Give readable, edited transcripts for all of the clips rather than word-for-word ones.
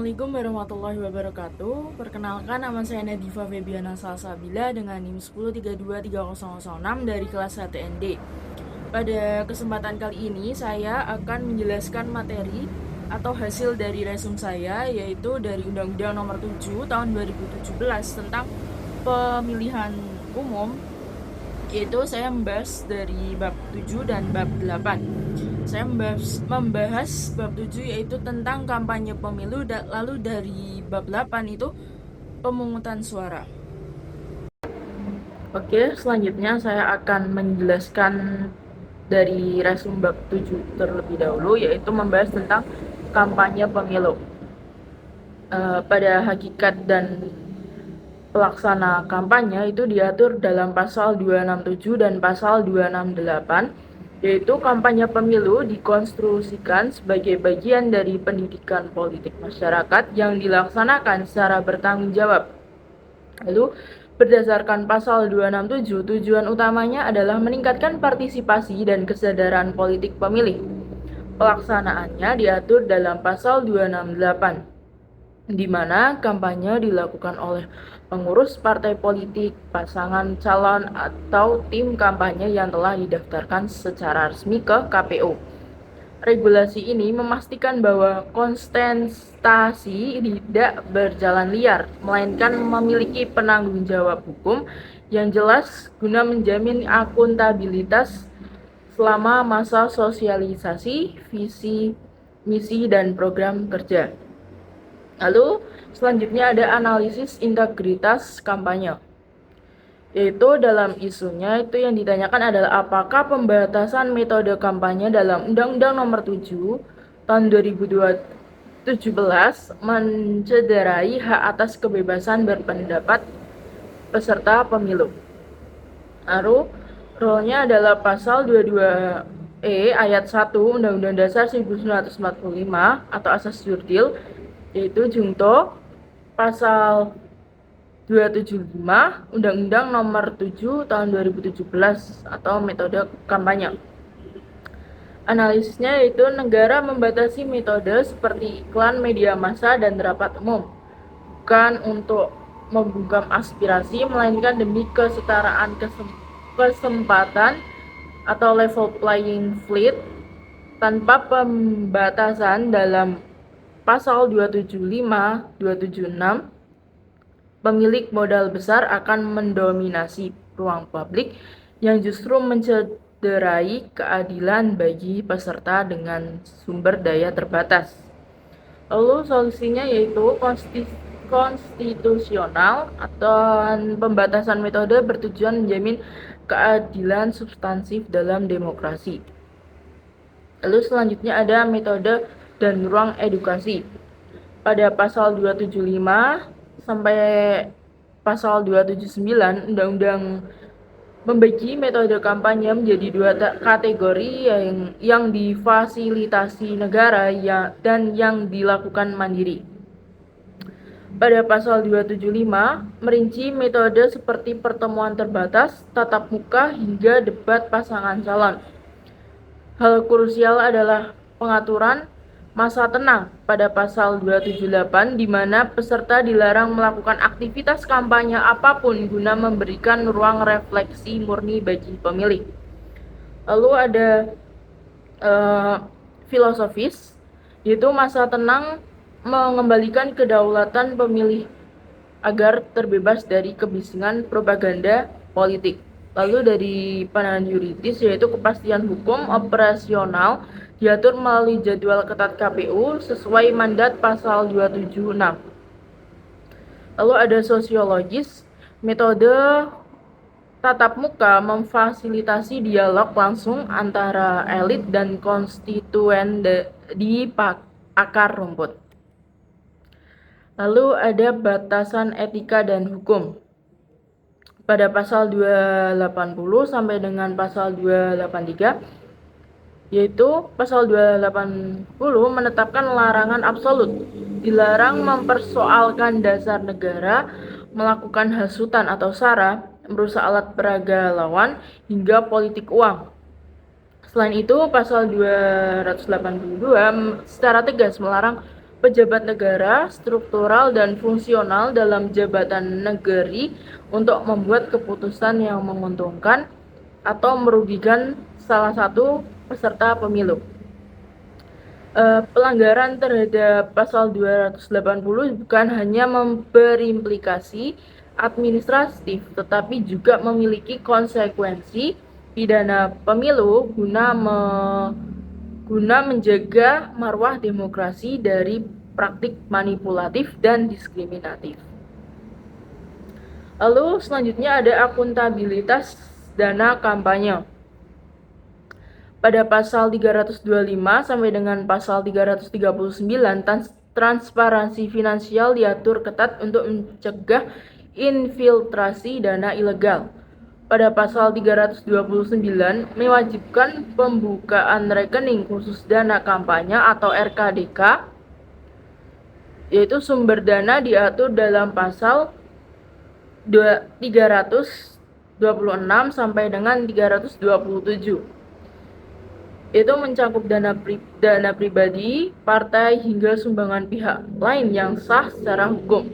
Assalamualaikum warahmatullahi wabarakatuh. Perkenalkan, nama saya Nadifa Febiana Salsabila dengan NIM 103230006 dari kelas 1 ND. Pada kesempatan kali ini saya akan menjelaskan materi atau hasil dari resum saya, yaitu dari Undang-Undang Nomor 7 Tahun 2017 tentang pemilihan umum, yaitu saya membahas dari bab 7 dan bab 8. Saya membahas bab 7 yaitu tentang kampanye pemilu, lalu dari bab 8 itu pemungutan suara. Oke, selanjutnya saya akan menjelaskan dari resum bab 7 terlebih dahulu, yaitu membahas tentang kampanye pemilu. Pada hakikat dan pelaksana kampanye itu diatur dalam pasal 267 dan pasal 268, yaitu kampanye pemilu dikonstruksikan sebagai bagian dari pendidikan politik masyarakat yang dilaksanakan secara bertanggung jawab. Lalu, berdasarkan pasal 267, tujuan utamanya adalah meningkatkan partisipasi dan kesadaran politik pemilih. Pelaksanaannya diatur dalam pasal 268, di mana kampanye dilakukan oleh pengurus partai politik, pasangan calon, atau tim kampanye yang telah didaftarkan secara resmi ke KPU. Regulasi ini memastikan bahwa kontestasi tidak berjalan liar, melainkan memiliki penanggung jawab hukum yang jelas guna menjamin akuntabilitas selama masa sosialisasi visi, misi, dan program kerja. Lalu selanjutnya ada analisis integritas kampanye, yaitu dalam isunya itu yang ditanyakan adalah apakah pembatasan metode kampanye dalam Undang-Undang Nomor 7 Tahun 2017 mencederai hak atas kebebasan berpendapat peserta pemilu. Lalu role-nya adalah pasal 22E ayat 1 Undang-Undang Dasar 1945 atau asas jurdil, yaitu jungto, pasal 275 Undang-Undang Nomor 7 Tahun 2017 atau metode kampanye. Analisisnya yaitu negara membatasi metode seperti iklan, media massa, dan rapat umum, bukan untuk membungkam aspirasi, melainkan demi kesetaraan kesempatan atau level playing field tanpa pembatasan. Dalam pasal 275, 276, pemilik modal besar akan mendominasi ruang publik yang justru mencederai keadilan bagi peserta dengan sumber daya terbatas. Lalu solusinya yaitu konstitusional atau pembatasan metode bertujuan menjamin keadilan substansif dalam demokrasi. Lalu selanjutnya ada metode dan ruang edukasi. Pada pasal 275 sampai pasal 279 Undang-Undang membagi metode kampanye menjadi dua kategori, yang difasilitasi negara dan yang dilakukan mandiri. Pada pasal 275 merinci metode seperti pertemuan terbatas, tatap muka, hingga debat pasangan calon. Hal krusial adalah pengaturan masa tenang pada pasal 278, di mana peserta dilarang melakukan aktivitas kampanye apapun guna memberikan ruang refleksi murni bagi pemilih. Lalu ada filosofis, yaitu masa tenang mengembalikan kedaulatan pemilih agar terbebas dari kebisingan propaganda politik. Lalu dari pandangan yuridis, yaitu kepastian hukum operasional diatur melalui jadwal ketat KPU sesuai mandat pasal 276. Lalu ada sosiologis, metode tatap muka memfasilitasi dialog langsung antara elit dan konstituen di akar rumput. Lalu ada batasan etika dan hukum. Pada pasal 280 sampai dengan pasal 283, yaitu pasal 280 menetapkan larangan absolut, dilarang mempersoalkan dasar negara, melakukan hasutan atau sara, merusak alat peraga lawan, hingga politik uang. Selain itu, pasal 282 secara tegas melarang pejabat negara, struktural dan fungsional dalam jabatan negeri untuk membuat keputusan yang menguntungkan atau merugikan salah satu peserta pemilu. Pelanggaran terhadap pasal 280 bukan hanya berimplikasi administratif, tetapi juga memiliki konsekuensi pidana pemilu guna menjaga marwah demokrasi dari praktik manipulatif dan diskriminatif. Lalu selanjutnya ada akuntabilitas dana kampanye. Pada pasal 325 sampai dengan pasal 339, transparansi finansial diatur ketat untuk mencegah infiltrasi dana ilegal. Pada pasal 329 mewajibkan pembukaan rekening khusus dana kampanye atau RKDK, yaitu sumber dana diatur dalam pasal 326 sampai dengan 327. Itu mencakup dana pribadi, partai, hingga sumbangan pihak lain yang sah secara hukum.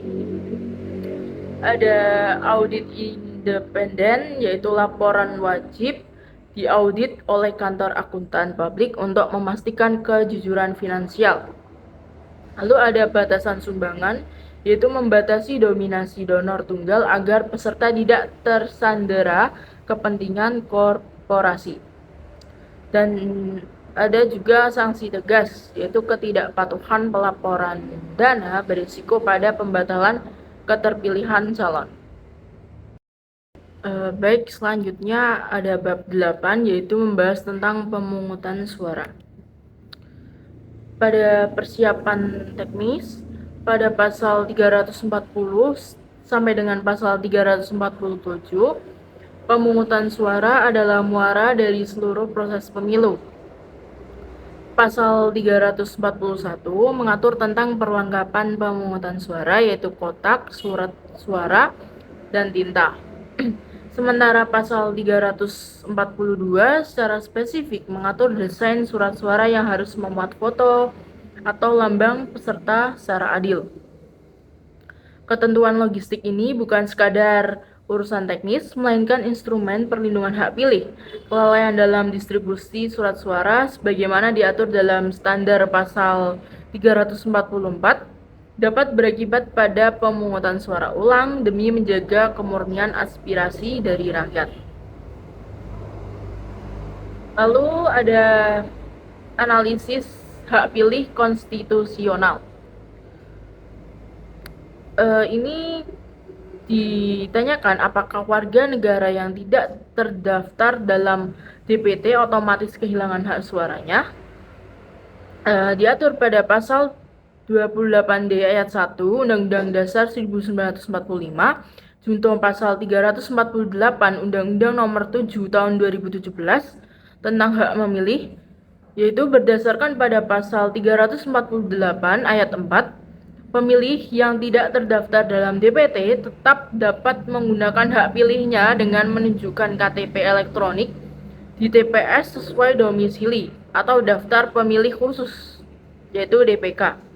Ada audit independen, yaitu laporan wajib diaudit oleh kantor akuntan publik untuk memastikan kejujuran finansial. Lalu ada batasan sumbangan, yaitu membatasi dominasi donor tunggal agar peserta tidak tersandera kepentingan korporasi. Dan ada juga sanksi tegas, yaitu ketidakpatuhan pelaporan dana berisiko pada pembatalan keterpilihan calon. Baik, selanjutnya ada bab 8, yaitu membahas tentang pemungutan suara. Pada persiapan teknis, pada pasal 340 sampai dengan pasal 347, pemungutan suara adalah muara dari seluruh proses pemilu. Pasal 341 mengatur tentang perlengkapan pemungutan suara, yaitu kotak, surat suara, dan tinta. Sementara pasal 342 secara spesifik mengatur desain surat suara yang harus memuat foto atau lambang peserta secara adil. Ketentuan logistik ini bukan sekadar urusan teknis, melainkan instrumen perlindungan hak pilih. Kelalaian dalam distribusi surat suara sebagaimana diatur dalam standar pasal 344 dapat berakibat pada pemungutan suara ulang demi menjaga kemurnian aspirasi dari rakyat. Lalu ada analisis hak pilih konstitusional. Ini ditanyakan apakah warga negara yang tidak terdaftar dalam DPT otomatis kehilangan hak suaranya. Diatur pada pasal 28D ayat 1 Undang-Undang Dasar 1945, junto pasal 348 Undang-Undang Nomor 7 Tahun 2017 tentang hak memilih, yaitu berdasarkan pada pasal 348 ayat 4, pemilih yang tidak terdaftar dalam DPT tetap dapat menggunakan hak pilihnya dengan menunjukkan KTP elektronik di TPS sesuai domisili atau daftar pemilih khusus, yaitu DPK.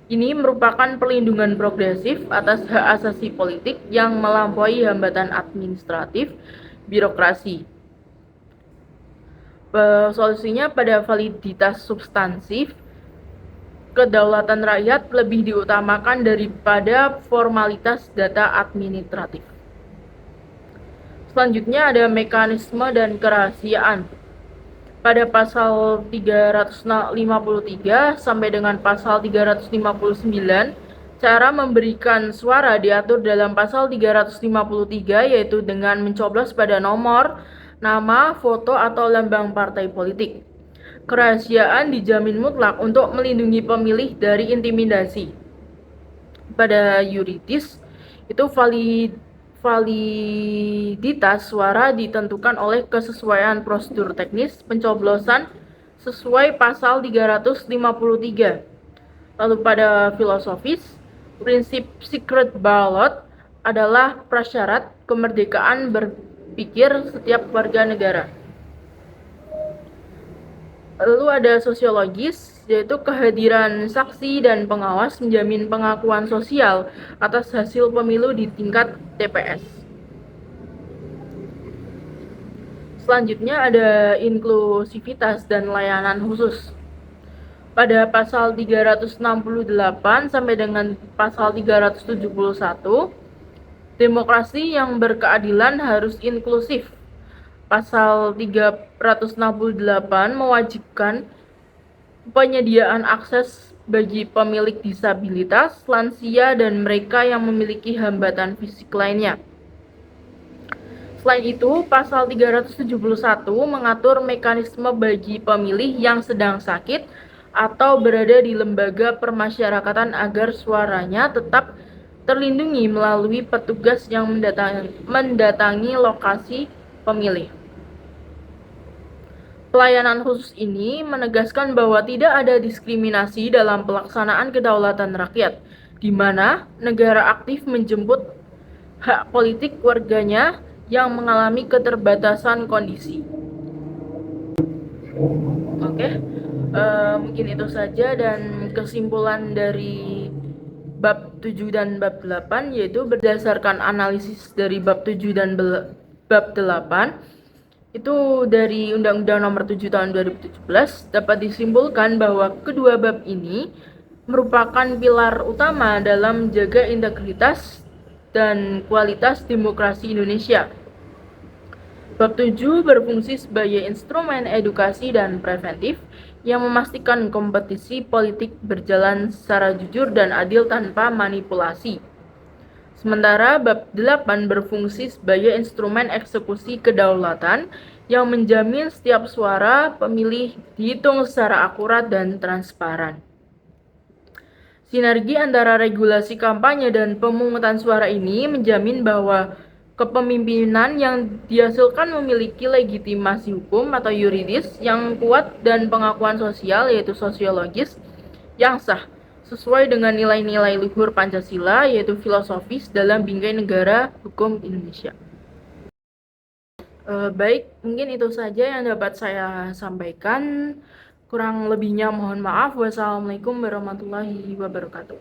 Ini merupakan perlindungan progresif atas hak asasi politik yang melampaui hambatan administratif birokrasi. Solusinya pada validitas substansif, kedaulatan rakyat lebih diutamakan daripada formalitas data administratif. Selanjutnya ada mekanisme dan kerahasiaan. Pada pasal 353 sampai dengan pasal 359, cara memberikan suara diatur dalam pasal 353, yaitu dengan mencoblos pada nomor, nama, foto, atau lambang partai politik. Kerahasiaan dijamin mutlak untuk melindungi pemilih dari intimidasi. Pada yuridis, itu validitas suara ditentukan oleh kesesuaian prosedur teknis pencoblosan sesuai pasal 353. Lalu pada filosofis, prinsip secret ballot adalah prasyarat kemerdekaan berpikir setiap warga negara. Lalu ada sosiologis, yaitu kehadiran saksi dan pengawas menjamin pengakuan sosial atas hasil pemilu di tingkat TPS. Selanjutnya ada inklusivitas dan layanan khusus. Pada pasal 368 sampai dengan pasal 371, demokrasi yang berkeadilan harus inklusif. Pasal 368 mewajibkan penyediaan akses bagi pemilik disabilitas, lansia, dan mereka yang memiliki hambatan fisik lainnya. Selain itu, pasal 371 mengatur mekanisme bagi pemilih yang sedang sakit atau berada di lembaga permasyarakatan agar suaranya tetap terlindungi melalui petugas yang mendatangi lokasi pemilih. Pelayanan khusus ini menegaskan bahwa tidak ada diskriminasi dalam pelaksanaan kedaulatan rakyat, di mana negara aktif menjemput hak politik warganya yang mengalami keterbatasan kondisi. Oke, mungkin itu saja, dan kesimpulan dari bab 7 dan bab 8 yaitu berdasarkan analisis dari bab 7 dan bab 8 itu dari Undang-Undang Nomor 7 Tahun 2017 dapat disimpulkan bahwa kedua bab ini merupakan pilar utama dalam menjaga integritas dan kualitas demokrasi Indonesia. Bab 7 berfungsi sebagai instrumen edukasi dan preventif yang memastikan kompetisi politik berjalan secara jujur dan adil tanpa manipulasi. Sementara bab 8 berfungsi sebagai instrumen eksekusi kedaulatan yang menjamin setiap suara pemilih dihitung secara akurat dan transparan. Sinergi antara regulasi kampanye dan pemungutan suara ini menjamin bahwa kepemimpinan yang dihasilkan memiliki legitimasi hukum atau yuridis yang kuat dan pengakuan sosial yaitu sosiologis yang sah, sesuai dengan nilai-nilai luhur Pancasila yaitu filosofis dalam bingkai negara hukum Indonesia. Baik, mungkin itu saja yang dapat saya sampaikan. Kurang lebihnya mohon maaf. Wassalamualaikum warahmatullahi wabarakatuh.